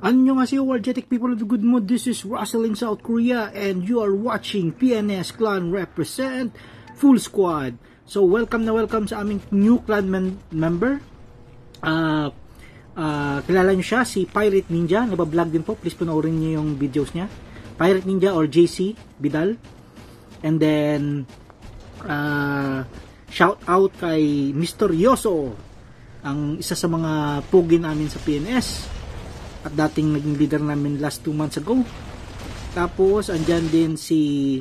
Annyeonghaseyo, Warjetic people of the good mood. This is Russell in South Korea and you are watching PNS Clan Represent Full Squad. So welcome na welcome sa aming new clan member. Kilala nyo siya, si Pirate Ninja. Nabablog din po, please panoorin nyo yung videos niya. Pirate Ninja or JC Bidal. And then shout out kay Mr. Yoso, ang isa sa mga pogi namin sa PNS at dating naging leader namin last 2 months ago. Tapos andyan din si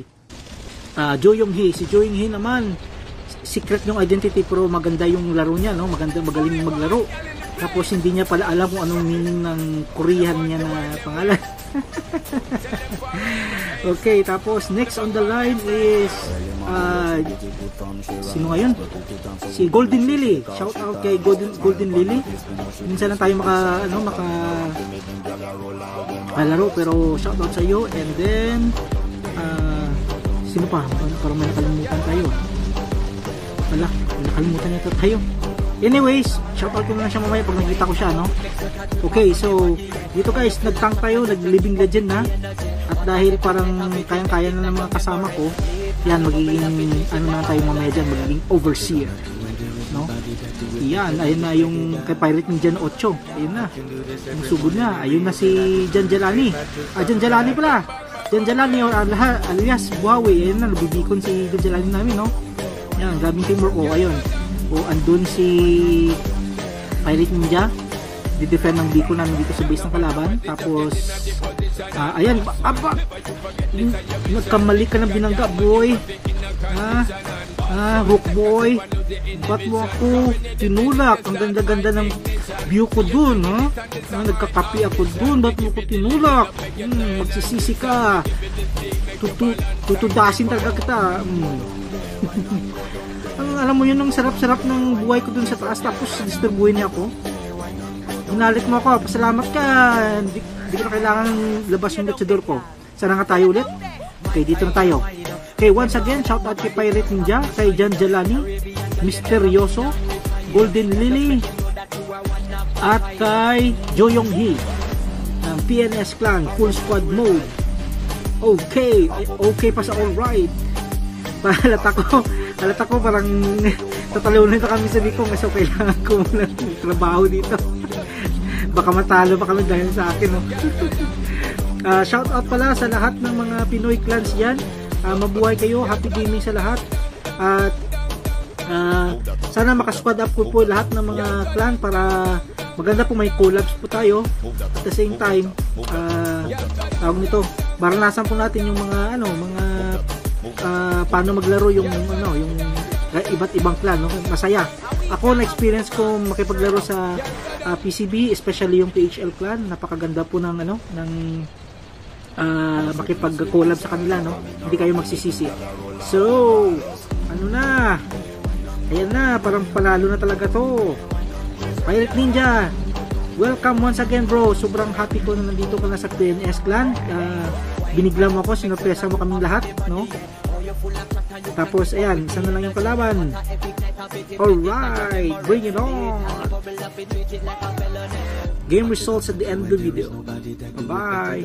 Jo Yong Hee. Si Jo Yong Hee naman, secret yung identity pero maganda yung laro niya, no? Magaling maglaro. Tapos hindi niya pala alam kung anong meaning ng Korean niya na pangalan. Okay, tapos next on the line is sino ngayon? Si Golden Lily. Shout out kay Golden Lily. Minsan lang tayo laro, pero shout out sa iyo. And then sino pa? Parang may nakalimutan tayo. Wala, nakalimutan nito tayo. Anyways, shoutout ko na siya mamaya pag nakita ko siya, no? Okay, so dito guys, nag-tank tayo, nag-living legend na. At dahil parang kayang-kaya na ng mga kasama ko, yan, magiging ano na tayo mamaya dyan, magiging overseer, no? Yan, ayun na yung kay Pirate Ninja 8. Ayun na, yung sugod na. Ayun na si Jan Jalani. Jan Jalani pala, Jan Jalani or alias Buhawi. Ayun na, nabibikon si Jan Jalani namin, no? Yan, grabing teamwork. Ayun. Andun si Pirate Ninja, di-defend ng biko namin dito sa base ng kalaban. Tapos ayan, nagkamali ka ng binangga, boy. Hook boy, ba't mo ako tinulak? Ang ganda-ganda ng view ko dun, ha? Nagkakapi ako dun, ba't mo ko tinulak? Magsisisi ka, tutudasin talaga kita. Alam mo yun, ang sarap-sarap ng buhay ko dun sa taas, tapos disturbuhin niya ako. Hinalit mo ako, pasalamat ka, hindi ko na kailangan labas yung luchador ko. Sana nga tayo ulit. Okay, dito na tayo. Okay, once again, shout out kay Pirate Ninja, kay Jan Jalani, Mr. Yoso, Golden Lily, at kay Jo Yong Hee ng PNS Clan Full Squad Mode. Okay, okay pa sa alright. Halata ko parang tatalunan na kami sa Bicong, so kailangan ko muna trabaho dito. Baka matalo pa kami dahil sa akin, no? Shout out pala sa lahat ng mga Pinoy clans dyan. Mabuhay kayo, happy gaming sa lahat. At sana makasquad up po lahat ng mga clan para maganda po, may collabs po tayo. At the same time, tawag nito, maranasan po natin yung mga paano maglaro yung iba't ibang clan, no? Masaya. Ako, na-experience ko makipaglaro sa PCB, especially yung PHL clan. Napakaganda po ng makipag-collab sa kanila, no? Hindi kayo magsisisi. So, ayan na, parang panalo na talaga to. Pirate Ninja, welcome once again, bro. Sobrang happy ko na nandito ka na sa PNS clan. Binigla mo ako, sinurpresa mo kaming lahat, no? Tapos ayan, isa na lang yung kalaban. Alright, bring it on. Game results at the end of the video. Bye bye.